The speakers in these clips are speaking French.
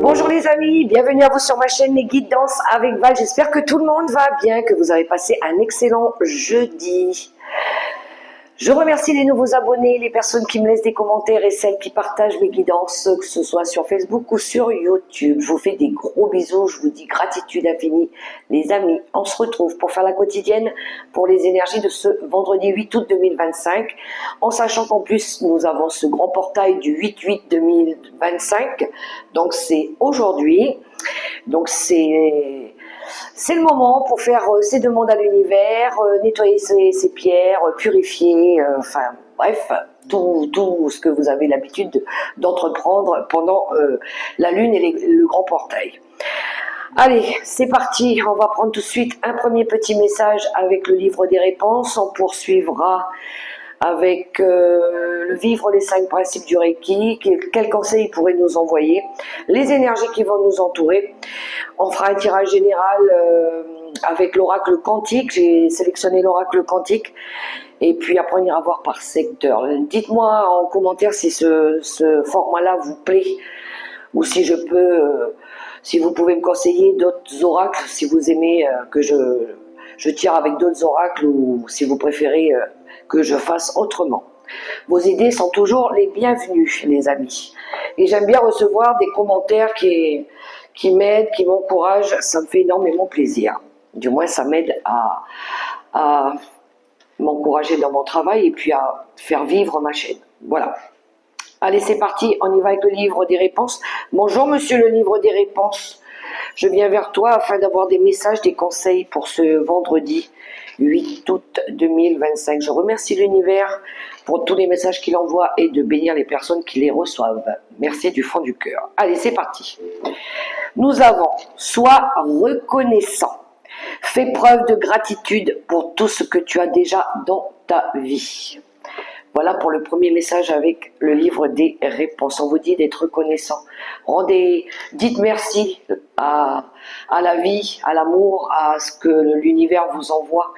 Bonjour les amis, bienvenue à vous sur ma chaîne Les Guidances avec Val. J'espère que tout le monde va bien, que vous avez passé un excellent jeudi. Je remercie les nouveaux abonnés, les personnes qui me laissent des commentaires et celles qui partagent mes guidances, que ce soit sur Facebook ou sur YouTube. Je vous fais des gros bisous, je vous dis gratitude infinie. Les amis, on se retrouve pour faire la quotidienne pour les énergies de ce vendredi 8 août 2025. En sachant qu'en plus, nous avons ce grand portail du 8-8-2025. Donc c'est aujourd'hui. Donc c'est le moment pour faire ses demandes à l'univers, nettoyer ses pierres, purifier, enfin bref, tout ce que vous avez l'habitude d'entreprendre pendant la lune et le grand portail. Allez, c'est parti, on va prendre tout de suite un premier petit message avec le livre des réponses. On poursuivra avec le vivre les 5 principes du Reiki, quels conseils ils pourraient nous envoyer, les énergies qui vont nous entourer. On fera un tirage général avec l'oracle quantique, j'ai sélectionné l'oracle quantique, et puis après on ira voir par secteur. Dites-moi en commentaire si ce format-là vous plaît, ou si je peux, si vous pouvez me conseiller d'autres oracles, si vous aimez que je tire avec d'autres oracles, ou si vous préférez que je fasse autrement. Vos idées sont toujours les bienvenues, les amis. Et j'aime bien recevoir des commentaires qui m'aident, qui m'encouragent. Ça me fait énormément plaisir. Du moins, ça m'aide à m'encourager dans mon travail et puis à faire vivre ma chaîne. Voilà. Allez, c'est parti. On y va avec le livre des réponses. Bonjour, monsieur le livre des réponses. Je viens vers toi afin d'avoir des messages, des conseils pour ce vendredi 8 août 2025. Je remercie l'univers pour tous les messages qu'il envoie et de bénir les personnes qui les reçoivent. Merci du fond du cœur. Allez, c'est parti. Nous avons « Sois reconnaissant ». Fais preuve de gratitude pour tout ce que tu as déjà dans ta vie. Voilà pour le premier message avec le livre des réponses. On vous dit d'être reconnaissant. Dites merci à la vie, à l'amour, à ce que l'univers vous envoie.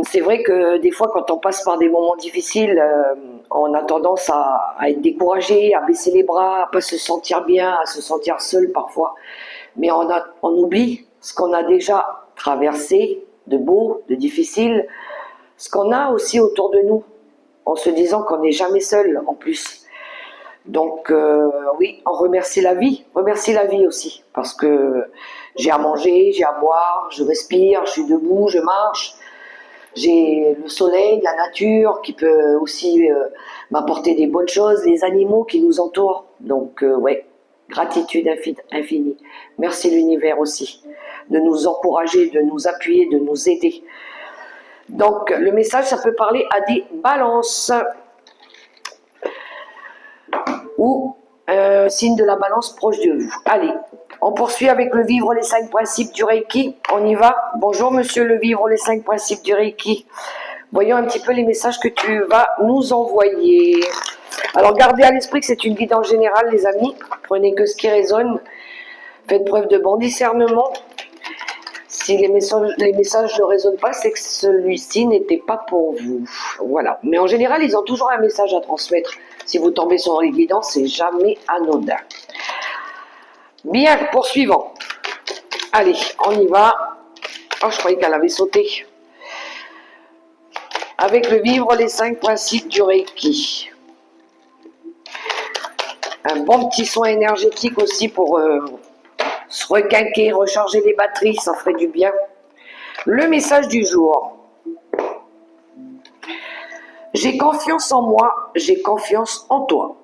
C'est vrai que des fois, quand on passe par des moments difficiles, on a tendance à être découragé, à baisser les bras, à pas se sentir bien, à se sentir seul parfois. Mais on oublie ce qu'on a déjà traversé de beau, de difficile, ce qu'on a aussi autour de nous, en se disant qu'on n'est jamais seul en plus. Donc oui, on remercie la vie aussi, parce que j'ai à manger, j'ai à boire, je respire, je suis debout, je marche, j'ai le soleil, la nature qui peut aussi m'apporter des bonnes choses, les animaux qui nous entourent. Donc ouais, gratitude infinie. Merci l'univers aussi de nous encourager, de nous appuyer, de nous aider. Donc, le message, ça peut parler à des balances ou signe de la balance proche de vous. Allez, on poursuit avec le vivre les 5 principes du Reiki. On y va. Bonjour, monsieur le vivre les 5 principes du Reiki. Voyons un petit peu les messages que tu vas nous envoyer. Alors, gardez à l'esprit que c'est une guidance générale, les amis. Prenez que ce qui résonne. Faites preuve de bon discernement. Si les messages ne résonnent pas, c'est que celui-ci n'était pas pour vous. Voilà. Mais en général, ils ont toujours un message à transmettre. Si vous tombez sur les guidances, c'est jamais anodin. Bien, poursuivons. Allez, on y va. Oh, je croyais qu'elle avait sauté. Avec le vivre les 5 principes du Reiki. Un bon petit soin énergétique aussi pour se requinquer, recharger les batteries, ça ferait du bien. Le message du jour. J'ai confiance en moi, j'ai confiance en toi.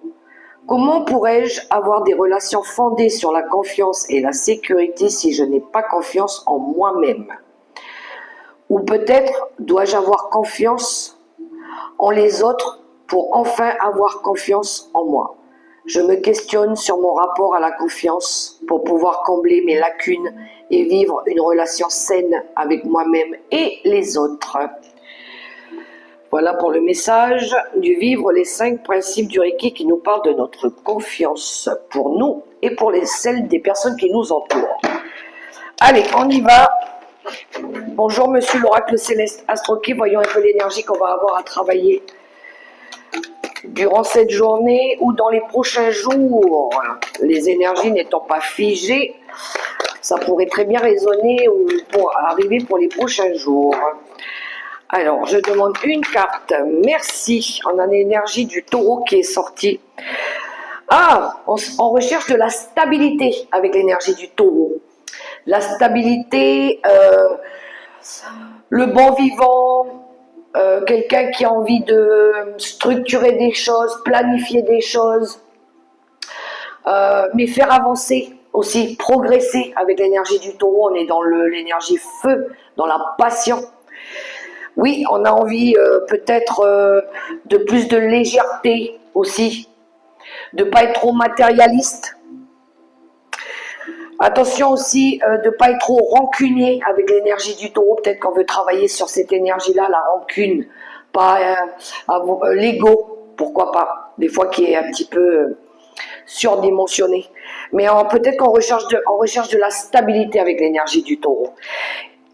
Comment pourrais-je avoir des relations fondées sur la confiance et la sécurité si je n'ai pas confiance en moi-même? Ou peut-être dois-je avoir confiance en les autres pour enfin avoir confiance en moi? Je me questionne sur mon rapport à la confiance pour pouvoir combler mes lacunes et vivre une relation saine avec moi-même et les autres. Voilà pour le message du vivre les 5 principes du Reiki qui nous parle de notre confiance pour nous et pour celles des personnes qui nous entourent. Allez, on y va. Bonjour monsieur l'oracle céleste Astroki, voyons un peu l'énergie qu'on va avoir à travailler durant cette journée ou dans les prochains jours. Les énergies n'étant pas figées, ça pourrait très bien résonner ou pour arriver pour les prochains jours. Alors, je demande une carte. Merci. On a l'énergie du taureau qui est sortie. Ah, on recherche de la stabilité avec l'énergie du taureau. La stabilité, le bon vivant, quelqu'un qui a envie de structurer des choses, planifier des choses, mais faire avancer aussi, progresser avec l'énergie du taureau. On est dans l'énergie feu, dans la passion. Oui, on a envie peut-être de plus de légèreté aussi, de ne pas être trop matérialiste. Attention aussi de ne pas être trop rancunier avec l'énergie du taureau. Peut-être qu'on veut travailler sur cette énergie-là, la rancune, pas l'ego, pourquoi pas, des fois qui est un petit peu surdimensionné. Mais peut-être qu'on recherche de la stabilité avec l'énergie du taureau.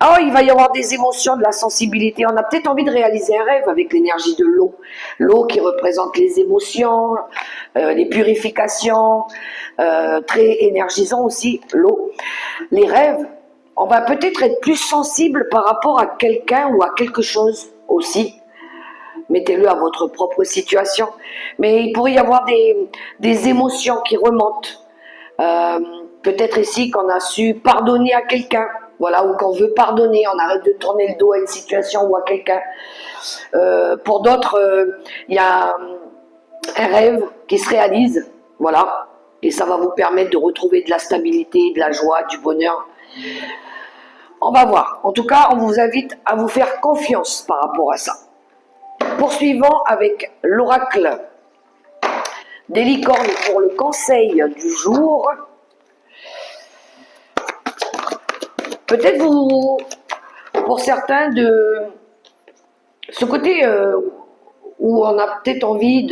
Oh, il va y avoir des émotions, de la sensibilité. On a peut-être envie de réaliser un rêve avec l'énergie de l'eau. L'eau qui représente les émotions, les purifications, très énergisant aussi, l'eau. Les rêves, on va peut-être être plus sensible par rapport à quelqu'un ou à quelque chose aussi. Mettez-le à votre propre situation. Mais il pourrait y avoir des émotions qui remontent. Peut-être ici qu'on a su pardonner à quelqu'un. Voilà, ou qu'on veut pardonner, on arrête de tourner le dos à une situation ou à quelqu'un. Pour d'autres, il y a un rêve qui se réalise, voilà, et ça va vous permettre de retrouver de la stabilité, de la joie, du bonheur. On va voir. En tout cas, on vous invite à vous faire confiance par rapport à ça. Poursuivons avec l'oracle des licornes pour le conseil du jour. Peut-être vous, pour certains, de ce côté où on a peut-être envie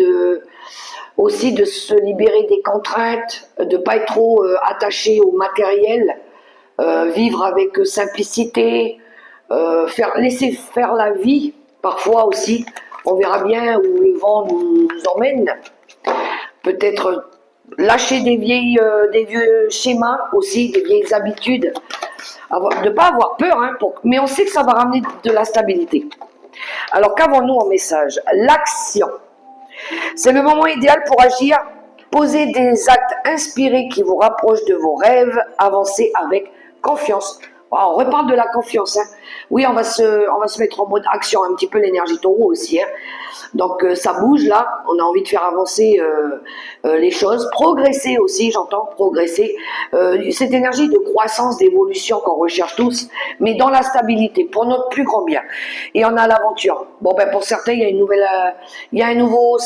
aussi de se libérer des contraintes, de ne pas être trop attaché au matériel, vivre avec simplicité, laisser faire la vie, parfois aussi, on verra bien où le vent nous emmène. Peut-être lâcher des vieux schémas aussi, des vieilles habitudes. De ne pas avoir peur, hein, mais on sait que ça va ramener de la stabilité. Alors qu'avons-nous en message? L'action. C'est le moment idéal pour agir. Posez des actes inspirés qui vous rapprochent de vos rêves. Avancez avec confiance. On reparle de la confiance. Hein. Oui, on va se mettre en mode action, un petit peu l'énergie taureau aussi. Hein. Donc ça bouge là, on a envie de faire avancer les choses, progresser aussi, j'entends, progresser. Cette énergie de croissance, d'évolution qu'on recherche tous, mais dans la stabilité, pour notre plus grand bien. Et on a l'aventure. Bon ben pour certains, il y a un nouveau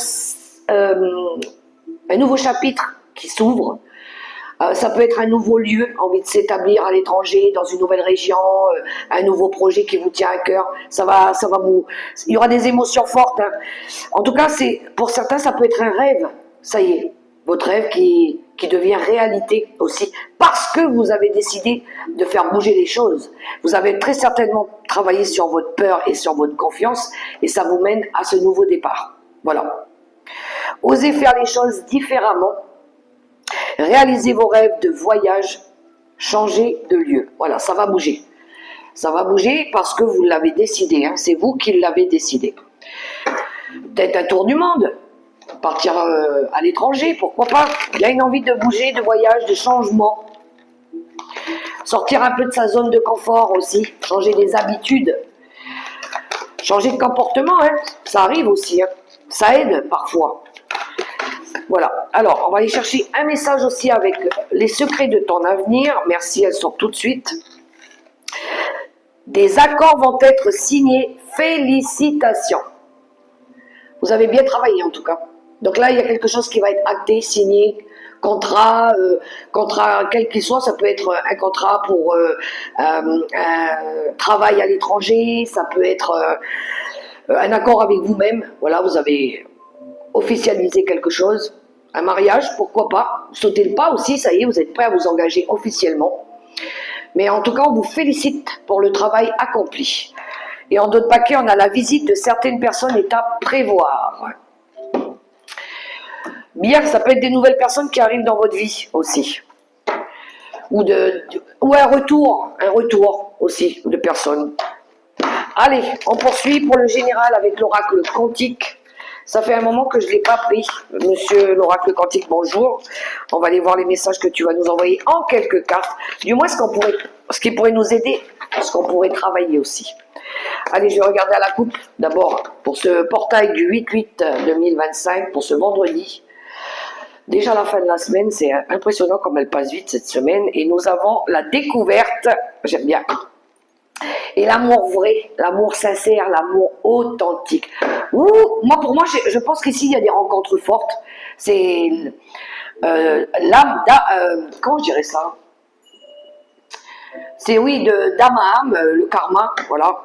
chapitre qui s'ouvre. Ça peut être un nouveau lieu, envie de s'établir à l'étranger, dans une nouvelle région, un nouveau projet qui vous tient à cœur. Il y aura des émotions fortes. Hein. En tout cas, pour certains, ça peut être un rêve. Ça y est, votre rêve qui devient réalité aussi, parce que vous avez décidé de faire bouger les choses. Vous avez très certainement travaillé sur votre peur et sur votre confiance, et ça vous mène à ce nouveau départ. Voilà. Osez faire les choses différemment. Réalisez vos rêves de voyage, changez de lieu. Voilà, ça va bouger. Ça va bouger parce que vous l'avez décidé. Hein. C'est vous qui l'avez décidé. Peut-être un tour du monde, partir à l'étranger, pourquoi pas. Il y a une envie de bouger, de voyage, de changement. Sortir un peu de sa zone de confort aussi, changer des habitudes. Changer de comportement, hein. Ça arrive aussi. Hein. Ça aide parfois. Voilà, alors on va aller chercher un message aussi avec les secrets de ton avenir. Merci, elles sortent tout de suite. Des accords vont être signés. Félicitations. Vous avez bien travaillé en tout cas. Donc là, il y a quelque chose qui va être acté, signé, contrat quel qu'il soit. Ça peut être un contrat pour un travail à l'étranger. Ça peut être un accord avec vous-même. Voilà, vous avez officialiser quelque chose, un mariage, pourquoi pas, sautez le pas aussi, ça y est, vous êtes prêt à vous engager officiellement. Mais en tout cas, on vous félicite pour le travail accompli. Et en d'autres paquets, on a la visite de certaines personnes est à prévoir. Bien, ça peut être des nouvelles personnes qui arrivent dans votre vie aussi. Ou un retour aussi de personnes. Allez, on poursuit pour le général avec l'oracle quantique. Ça fait un moment que je ne l'ai pas pris. Monsieur l'oracle quantique, bonjour. On va aller voir les messages que tu vas nous envoyer en quelques cartes. Du moins, ce qui pourrait nous aider, ce qu'on pourrait travailler aussi. Allez, je vais regarder à la coupe. D'abord, pour ce portail du 8-8-2025, pour ce vendredi. Déjà la fin de la semaine, c'est impressionnant comme elle passe vite cette semaine. Et nous avons la découverte, j'aime bien, et l'amour vrai, l'amour sincère, l'amour authentique. Pour moi, je pense qu'ici, il y a des rencontres fortes. C'est l'âme, comment je dirais ça? C'est oui, d'âme à âme, le karma, voilà.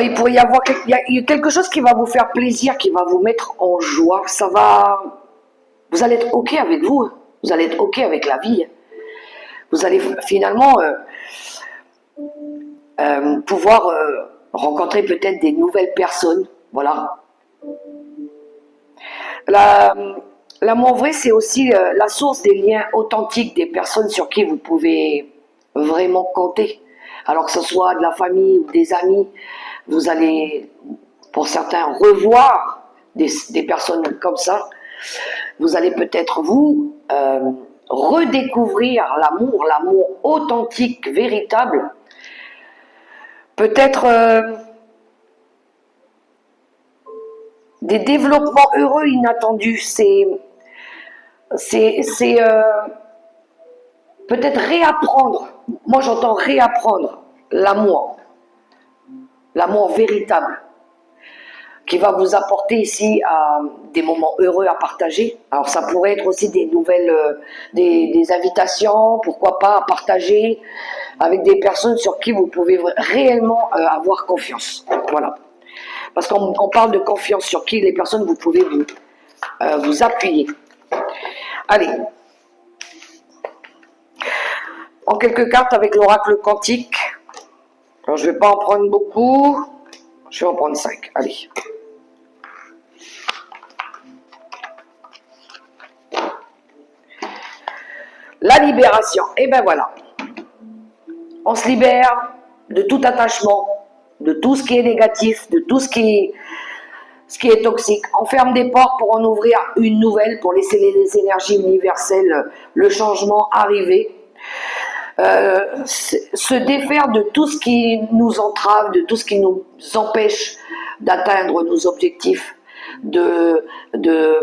Il pourrait y avoir quelque chose qui va vous faire plaisir, qui va vous mettre en joie. Vous allez être OK avec vous, vous allez être OK avec la vie. Vous allez finalement pouvoir rencontrer peut-être des nouvelles personnes, voilà. L'amour vrai, c'est aussi la source des liens authentiques des personnes sur qui vous pouvez vraiment compter. Alors que ce soit de la famille ou des amis, vous allez, pour certains, revoir des personnes comme ça. Vous allez peut-être redécouvrir l'amour authentique, véritable. Peut-être des développements heureux inattendus. C'est peut-être réapprendre. Moi, j'entends réapprendre l'amour véritable, qui va vous apporter ici des moments heureux à partager. Alors ça pourrait être aussi des nouvelles, des invitations, pourquoi pas, à partager avec des personnes sur qui vous pouvez réellement avoir confiance. Voilà. Parce qu'on parle de confiance sur qui les personnes vous pouvez vous appuyer. Allez. En quelques cartes avec l'oracle quantique. Alors je ne vais pas en prendre beaucoup. Je vais en prendre 5. Allez. La libération. Et ben voilà. On se libère de tout attachement, de tout ce qui est négatif, de tout ce qui est toxique. On ferme des portes pour en ouvrir une nouvelle, pour laisser les énergies universelles, le changement arriver. Se défaire de tout ce qui nous entrave, de tout ce qui nous empêche d'atteindre nos objectifs.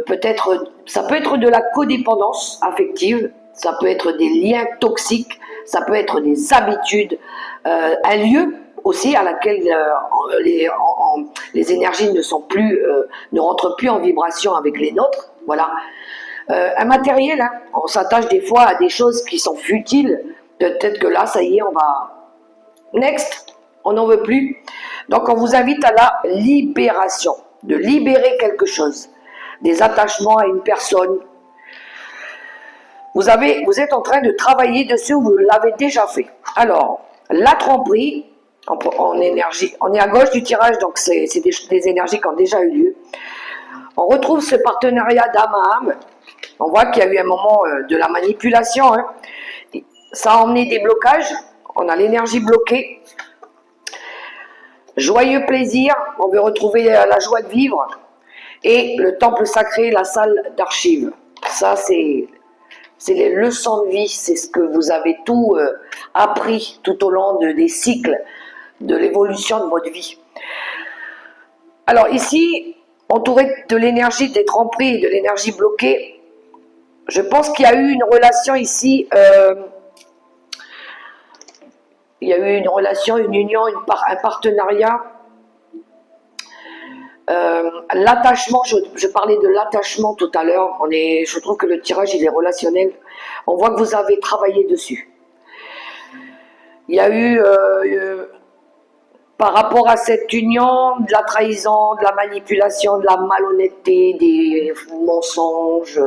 Peut-être, ça peut être de la codépendance affective, ça peut être des liens toxiques, ça peut être des habitudes, un lieu aussi à laquelle les énergies ne rentrent plus en vibration avec les nôtres. Voilà. Un matériel, hein, on s'attache des fois à des choses qui sont futiles. Peut-être que là, ça y est, on va... Next, on n'en veut plus. Donc, on vous invite à la libération, de libérer quelque chose, des attachements à une personne. Vous êtes en train de travailler dessus, vous l'avez déjà fait. Alors, la tromperie, en énergie, on est à gauche du tirage, donc c'est des énergies qui ont déjà eu lieu. On retrouve ce partenariat d'âme à âme. On voit qu'il y a eu un moment de la manipulation, hein. Ça a emmené des blocages, on a l'énergie bloquée. Joyeux plaisir, on veut retrouver la joie de vivre. Et le temple sacré, la salle d'archives. Ça, c'est les leçons de vie, c'est ce que vous avez tout appris tout au long des cycles de l'évolution de votre vie. Alors ici, entouré de l'énergie des tromperies et de l'énergie bloquée, je pense qu'il y a eu une relation ici... il y a eu une relation, une union, un partenariat. L'attachement, je parlais de l'attachement tout à l'heure. Je trouve que le tirage, il est relationnel. On voit que vous avez travaillé dessus. Il y a eu, par rapport à cette union, de la trahison, de la manipulation, de la malhonnêteté, des mensonges.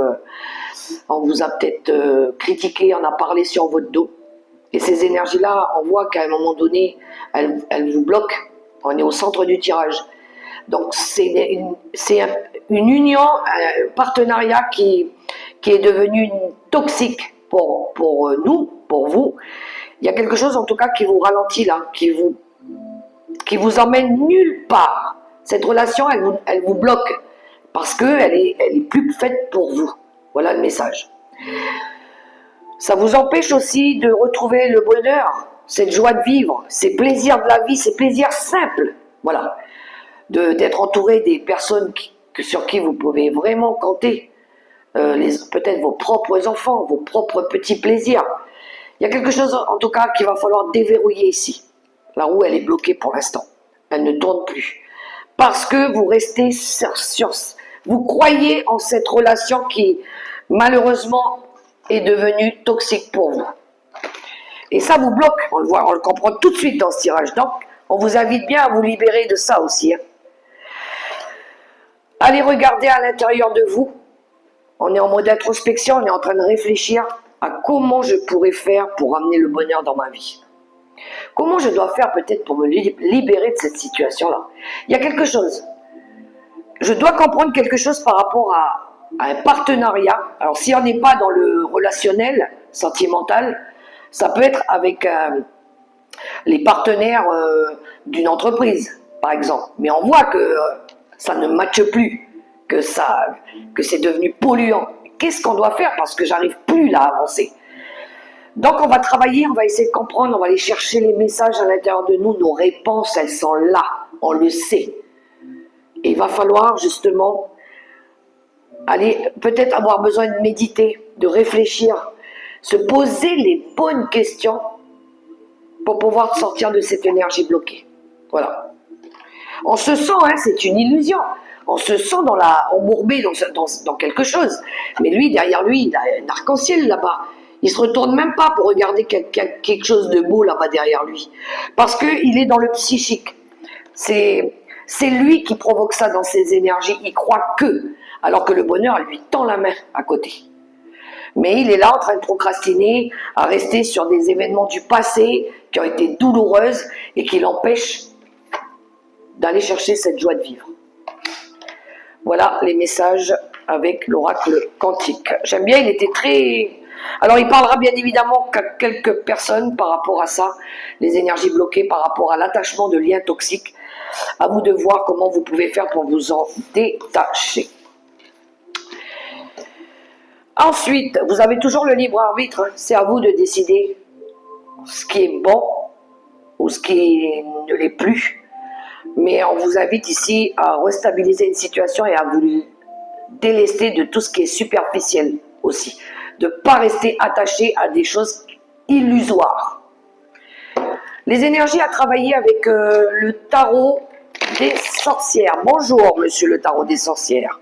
On vous a peut-être critiqué, on a parlé sur votre dos. Et ces énergies-là, on voit qu'à un moment donné, elles vous bloquent. On est au centre du tirage. Donc c'est une union, un partenariat qui est devenu toxique pour nous, pour vous. Il y a quelque chose en tout cas qui vous ralentit là, qui vous emmène nulle part. Cette relation, elle vous bloque parce qu'elle est plus faite pour vous. Voilà le message. Ça vous empêche aussi de retrouver le bonheur, cette joie de vivre, ces plaisirs de la vie, ces plaisirs simples. Voilà. D'être entouré des personnes sur qui vous pouvez vraiment compter. Peut-être vos propres enfants, vos propres petits plaisirs. Il y a quelque chose en tout cas qu'il va falloir déverrouiller ici. La roue, elle est bloquée pour l'instant. Elle ne tourne plus. Parce que vous restez vous croyez en cette relation qui, malheureusement, est devenue toxique pour vous. Et ça vous bloque, on le voit, on le comprend tout de suite dans ce tirage. Donc, on vous invite bien à vous libérer de ça aussi. Hein. Allez regarder à l'intérieur de vous. On est en mode introspection, on est en train de réfléchir à comment je pourrais faire pour amener le bonheur dans ma vie. Comment je dois faire peut-être pour me libérer de cette situation-là. Il y a quelque chose. Je dois comprendre quelque chose par rapport à un partenariat. Alors si on n'est pas dans le relationnel, sentimental, ça peut être avec les partenaires d'une entreprise, par exemple. Mais on voit que ça ne matche plus, que c'est devenu polluant. Qu'est-ce qu'on doit faire parce que j'arrive plus là à avancer? Donc on va travailler, on va essayer de comprendre, on va aller chercher les messages à l'intérieur de nous, nos réponses, elles sont là, on le sait. Et il va falloir justement aller peut-être avoir besoin de méditer, de réfléchir, se poser les bonnes questions pour pouvoir sortir de cette énergie bloquée. Voilà. On se sent, hein, c'est une illusion. On se sent embourbé dans quelque chose. Mais lui, derrière lui, il a un arc-en-ciel là-bas. Il se retourne même pas pour regarder quelque chose de beau là-bas derrière lui. Parce qu'il est dans le psychique. C'est lui qui provoque ça dans ses énergies. Il croit que. Alors que le bonheur lui tend la main à côté. Mais il est là en train de procrastiner, à rester sur des événements du passé qui ont été douloureuses et qui l'empêchent d'aller chercher cette joie de vivre. Voilà les messages avec l'oracle quantique. J'aime bien, il était très... Alors il parlera bien évidemment qu'à quelques personnes par rapport à ça, les énergies bloquées par rapport à l'attachement de liens toxiques. À vous de voir comment vous pouvez faire pour vous en détacher. Ensuite, vous avez toujours le libre arbitre, hein. C'est à vous de décider ce qui est bon ou ce qui ne l'est plus. Mais on vous invite ici à restabiliser une situation et à vous délester de tout ce qui est superficiel aussi. De ne pas rester attaché à des choses illusoires. Les énergies à travailler avec le tarot des sorcières. Bonjour, monsieur le tarot des sorcières.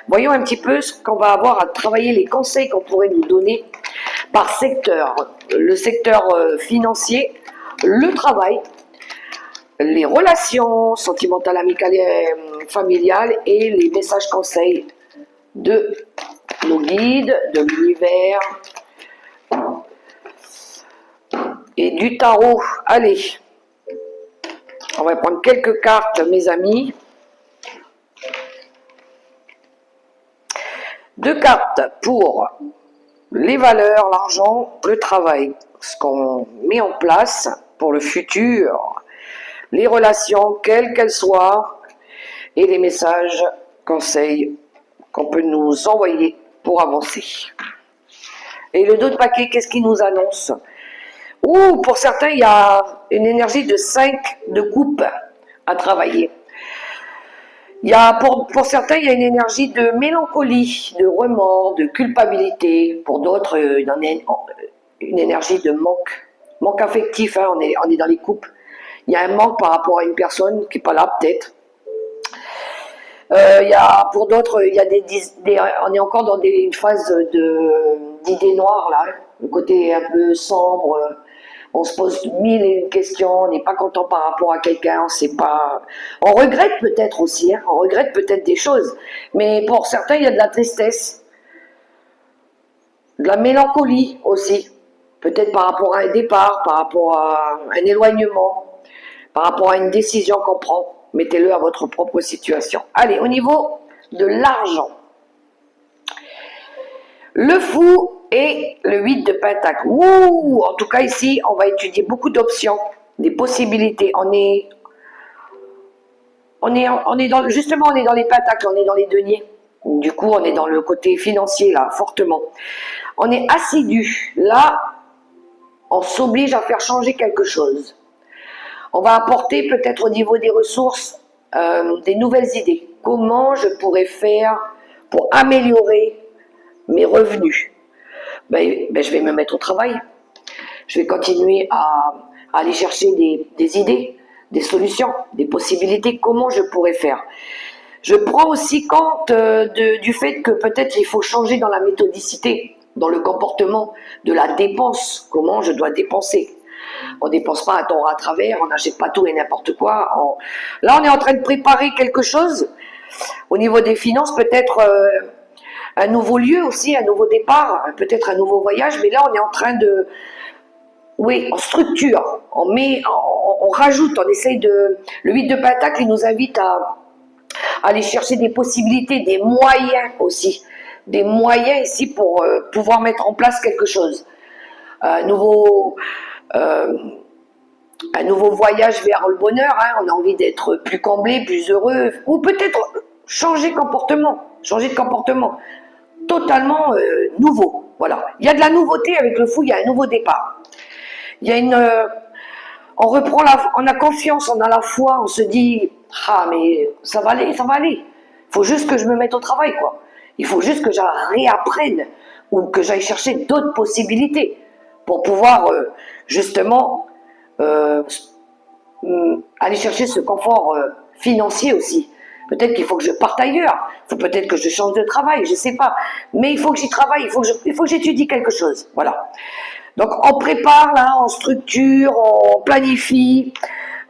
Voyons un petit peu ce qu'on va avoir à travailler, les conseils qu'on pourrait nous donner par secteur. Le secteur financier, le travail, les relations sentimentales, amicales et familiales et les messages conseils de nos guides, de l'univers et du tarot. Allez, on va prendre quelques cartes, mes amis. 2 cartes pour les valeurs, l'argent, le travail, ce qu'on met en place pour le futur, les relations, quelles qu'elles soient, et les messages, conseils qu'on peut nous envoyer pour avancer. Et le dos de paquet, qu'est-ce qu'il nous annonce? Ou pour certains, il y a une énergie de 5 de coupe à travailler. Pour certains, il y a une énergie de mélancolie, de remords, de culpabilité. Pour d'autres, une énergie de manque affectif. Hein, on est dans les coupes. Il y a un manque par rapport à une personne qui n'est pas là, peut-être. Pour d'autres, on est encore dans une phase d'idées noires, là. Hein, le côté un peu sombre. On se pose 1000 questions, on n'est pas content par rapport à quelqu'un, on regrette peut-être aussi, hein, on regrette peut-être des choses, mais pour certains, il y a de la tristesse, de la mélancolie aussi, peut-être par rapport à un départ, par rapport à un éloignement, par rapport à une décision qu'on prend. Mettez-le à votre propre situation. Allez, au niveau de l'argent. Le fou et le 8 de pentacle. Ouh, en tout cas ici, on va étudier beaucoup d'options, des possibilités. On est dans, justement, on est dans les pentacles, on est dans les deniers. Du coup, on est dans le côté financier, là, fortement. On est assidu. Là, on s'oblige à faire changer quelque chose. On va apporter peut-être au niveau des ressources des nouvelles idées. Comment je pourrais faire pour améliorer mes revenus? Je vais me mettre au travail. Je vais continuer à aller chercher des idées, des solutions, des possibilités. Comment je pourrais faire? Je prends aussi compte du fait que peut-être il faut changer dans la méthodicité, dans le comportement de la dépense. Comment je dois dépenser? On ne dépense pas à tort à travers, on n'achète pas tout et n'importe quoi. Là, on est en train de préparer quelque chose au niveau des finances, peut-être un nouveau lieu aussi, un nouveau départ, peut-être un nouveau voyage, mais là, on est en train de... Oui, on structure, on rajoute, on essaye de... Le 8 de pentacle, il nous invite à aller chercher des possibilités, des moyens aussi. Des moyens ici pour pouvoir mettre en place quelque chose. Un nouveau voyage vers le bonheur, hein. On a envie d'être plus comblé, plus heureux, ou peut-être changer de comportement, totalement nouveau. Voilà. Il y a de la nouveauté avec le fou, il y a un nouveau départ. Il y a on reprend on a confiance, on a la foi, on se dit, ah mais ça va aller. Il faut juste que je me mette au travail, quoi. Il faut juste que je réapprenne ou que j'aille chercher d'autres possibilités pour pouvoir justement aller chercher ce confort financier aussi. Peut-être qu'il faut que je parte ailleurs, peut-être que je change de travail, je sais pas. Mais il faut que j'y travaille, il faut que j'étudie quelque chose. Voilà. Donc on prépare là, on structure, on planifie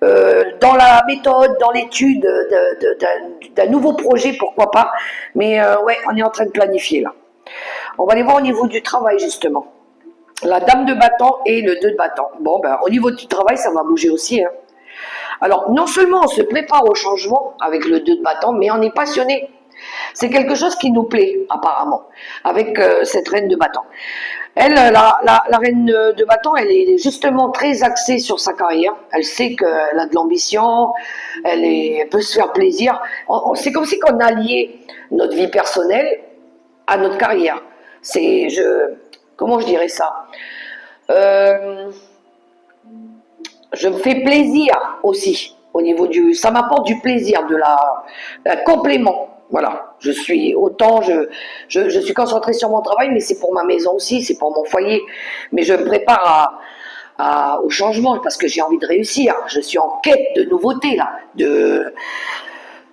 dans la méthode, dans l'étude d'un nouveau projet, pourquoi pas. Mais ouais, on est en train de planifier là. On va aller voir au niveau du travail justement. La dame de bâton et le 2 de bâton. Bon, au niveau du travail, ça va bouger aussi. Hein. Alors, non seulement on se prépare au changement avec le 2 de bâton, mais on est passionné. C'est quelque chose qui nous plaît, apparemment, avec cette reine de bâton. Elle, la reine de bâton, elle est justement très axée sur sa carrière. Elle sait qu'elle a de l'ambition, elle peut se faire plaisir. C'est comme si on alliait notre vie personnelle à notre carrière. Comment je dirais ça? Je me fais plaisir aussi au niveau ça m'apporte du plaisir, un complément. Voilà, je suis concentrée sur mon travail, mais c'est pour ma maison aussi, c'est pour mon foyer. Mais je me prépare au changement parce que j'ai envie de réussir. Je suis en quête de nouveautés là, de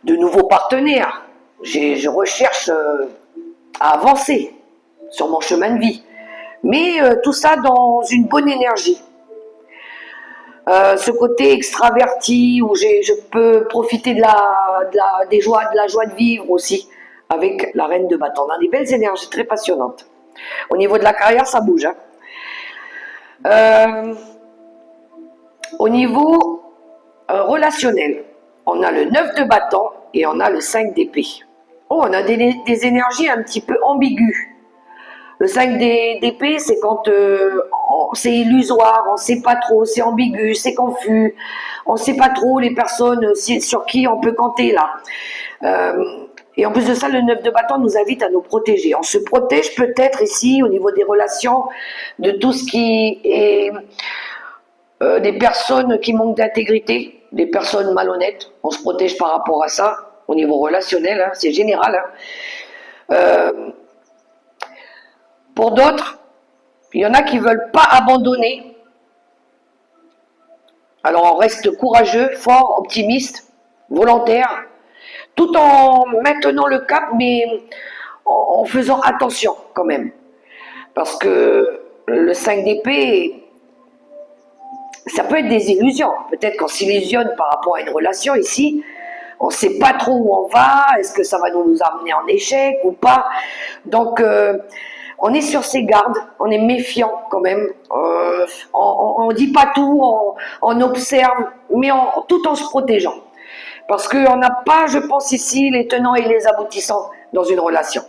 nouveaux partenaires. Je recherche à avancer sur mon chemin de vie. Mais tout ça dans une bonne énergie. Ce côté extraverti où je peux profiter de la joie de vivre aussi avec la reine de bâton. On a des belles énergies très passionnantes. Au niveau de la carrière, ça bouge. Hein. Au niveau relationnel, on a le 9 de bâton et on a le 5 d'épée. Oh, on a des énergies un petit peu ambiguës. Le 5 d'épée, c'est quand c'est illusoire, on ne sait pas trop, c'est ambigu, c'est confus, on ne sait pas trop les personnes sur qui on peut compter là. Et en plus de ça, le 9 de bâton nous invite à nous protéger. On se protège peut-être ici au niveau des relations, de tout ce qui est des personnes qui manquent d'intégrité, des personnes malhonnêtes. On se protège par rapport à ça, au niveau relationnel, hein, c'est général. Hein. Pour d'autres, il y en a qui ne veulent pas abandonner. Alors on reste courageux, fort, optimiste, volontaire, tout en maintenant le cap, mais en faisant attention quand même. Parce que le 5 d'épée, ça peut être des illusions. Peut-être qu'on s'illusionne par rapport à une relation ici. On ne sait pas trop où on va, est-ce que ça va nous amener en échec ou pas. Donc, on est sur ses gardes, on est méfiant quand même. On ne dit pas tout, on observe, mais tout en se protégeant. Parce qu'on n'a pas, je pense ici, les tenants et les aboutissants dans une relation.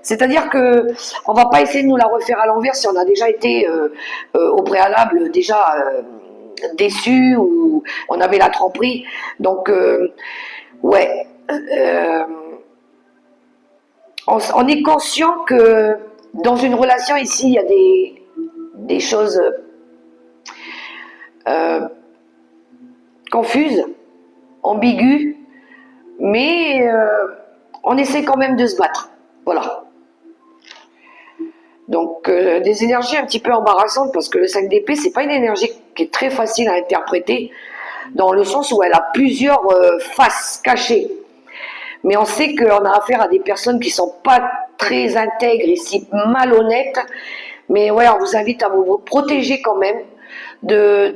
C'est-à-dire que on va pas essayer de nous la refaire à l'envers si on a déjà été au préalable déçu ou on avait la tromperie. Donc ouais, on est conscient que dans une relation ici il y a des choses confuses, ambiguës, mais on essaie quand même de se battre. Voilà. Donc des énergies un petit peu embarrassantes parce que le 5 d'épée, c'est pas une énergie qui est très facile à interpréter dans le sens où elle a plusieurs faces cachées. Mais on sait qu'on a affaire à des personnes qui sont pas très intègres ici, malhonnêtes. Mais ouais, on vous invite à vous protéger quand même de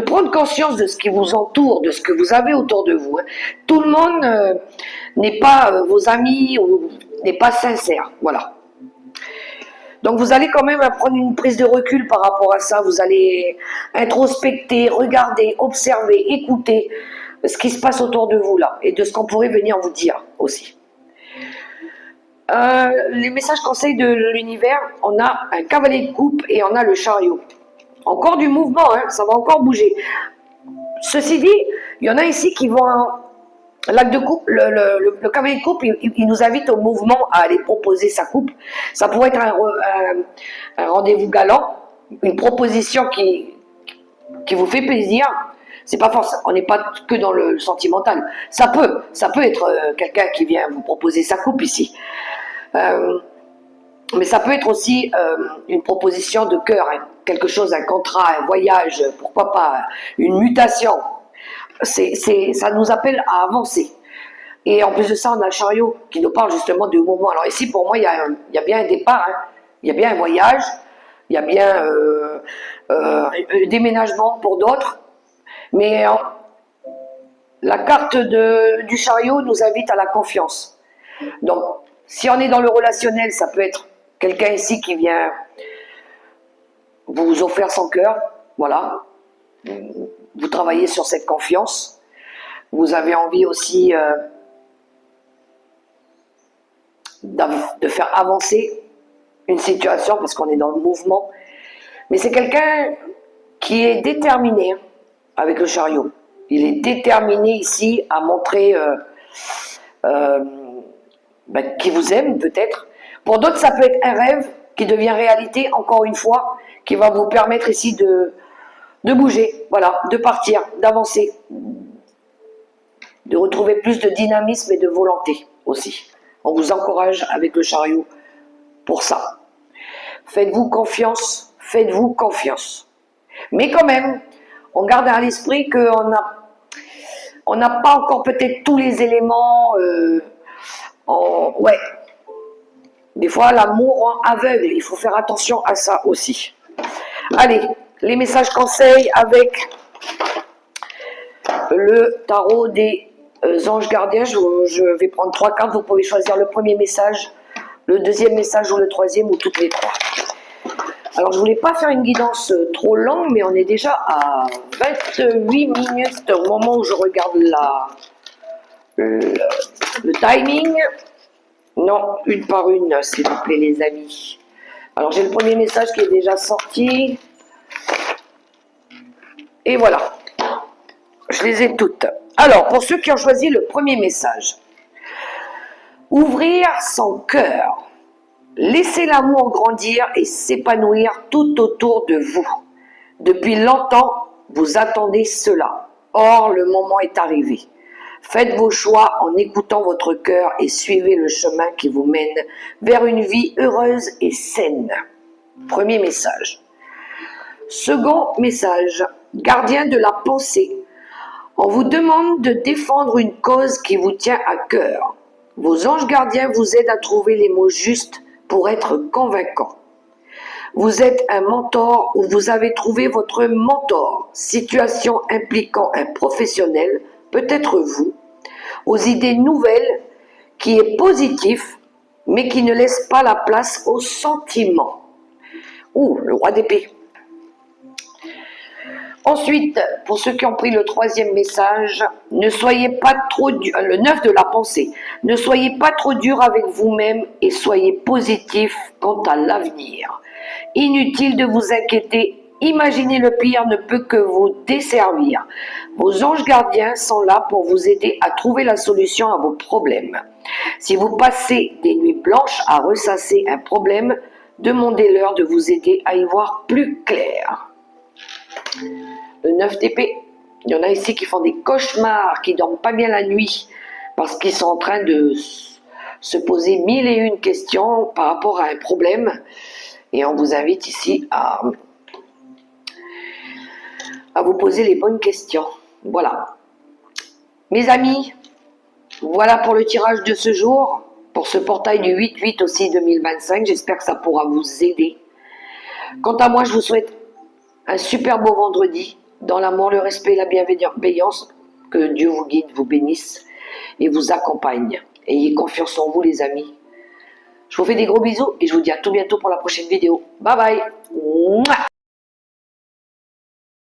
prendre conscience de ce qui vous entoure, de ce que vous avez autour de vous. Tout le monde n'est pas vos amis ou n'est pas sincère. Voilà. Donc vous allez quand même prendre une prise de recul par rapport à ça. Vous allez introspecter, regarder, observer, écouter ce qui se passe autour de vous là et de ce qu'on pourrait venir vous dire aussi. Les messages conseils de l'univers, on a un cavalier de coupe et on a le chariot. Encore du mouvement, hein, ça va encore bouger. Ceci dit, il y en a ici qui vont... L'acte de coupe, le cavalier de coupe, il nous invite au mouvement à aller proposer sa coupe. Ça pourrait être un rendez-vous galant, une proposition qui vous fait plaisir. C'est pas forcément, on n'est pas que dans le sentimental. Ça peut être quelqu'un qui vient vous proposer sa coupe ici. Mais ça peut être aussi une proposition de cœur, hein, quelque chose, un contrat, un voyage, pourquoi pas, une mutation. Ça nous appelle à avancer. Et en plus de ça, on a le chariot qui nous parle justement du mouvement. Alors ici, pour moi, il y a bien un départ, hein. Il y a bien un voyage, il y a bien un déménagement pour d'autres. Mais la carte du chariot nous invite à la confiance. Donc, si on est dans le relationnel, ça peut être quelqu'un ici qui vient vous offrir son cœur, voilà. Vous travaillez sur cette confiance. Vous avez envie aussi de faire avancer une situation parce qu'on est dans le mouvement. Mais c'est quelqu'un qui est déterminé avec le chariot. Il est déterminé ici à montrer qu'il vous aime peut-être. Pour d'autres, ça peut être un rêve qui devient réalité, encore une fois, qui va vous permettre ici de bouger, voilà, de partir, d'avancer, de retrouver plus de dynamisme et de volonté aussi. On vous encourage avec le chariot pour ça. Faites-vous confiance, faites-vous confiance. Mais quand même, on garde à l'esprit qu'on n'a pas encore peut-être tous les éléments. Ouais. Des fois, l'amour rend aveugle. Il faut faire attention à ça aussi. Allez, les messages conseils avec le tarot des anges gardiens. Je vais prendre 3 cartes. Vous pouvez choisir le premier message, le deuxième message ou le troisième ou toutes les 3. Alors, je voulais pas faire une guidance trop longue, mais on est déjà à 28 minutes au moment où je regarde le timing. Non, une par une, s'il vous plaît, les amis. Alors, j'ai le premier message qui est déjà sorti. Et voilà. Je les ai toutes. Alors, pour ceux qui ont choisi le premier message. Ouvrir son cœur. Laissez l'amour grandir et s'épanouir tout autour de vous. Depuis longtemps, vous attendez cela. Or, le moment est arrivé. Faites vos choix en écoutant votre cœur et suivez le chemin qui vous mène vers une vie heureuse et saine. Premier message. Second message. Gardien de la pensée. On vous demande de défendre une cause qui vous tient à cœur. Vos anges gardiens vous aident à trouver les mots justes pour être convaincant. Vous êtes un mentor ou vous avez trouvé votre mentor, situation impliquant un professionnel, peut-être vous, aux idées nouvelles, qui est positif, mais qui ne laisse pas la place aux sentiments. Ouh, le roi d'épée. Ensuite, pour ceux qui ont pris le troisième message, ne soyez pas trop dur, le 9 de la pensée, ne soyez pas trop dur avec vous-même et soyez positif quant à l'avenir. Inutile de vous inquiéter, imaginer le pire ne peut que vous desservir. Vos anges gardiens sont là pour vous aider à trouver la solution à vos problèmes. Si vous passez des nuits blanches à ressasser un problème, demandez-leur de vous aider à y voir plus clair. Le 9 d'épée, il y en a ici qui font des cauchemars, qui dorment pas bien la nuit, parce qu'ils sont en train de se poser 1001 questions par rapport à un problème. Et on vous invite ici à vous poser les bonnes questions. Voilà. Mes amis, voilà pour le tirage de ce jour, pour ce portail du 8-8 aussi 2025. J'espère que ça pourra vous aider. Quant à moi, je vous souhaite un super beau vendredi, dans l'amour, le respect et la bienveillance. Que Dieu vous guide, vous bénisse et vous accompagne. Ayez confiance en vous, les amis. Je vous fais des gros bisous et je vous dis à tout bientôt pour la prochaine vidéo. Bye bye. Mouah.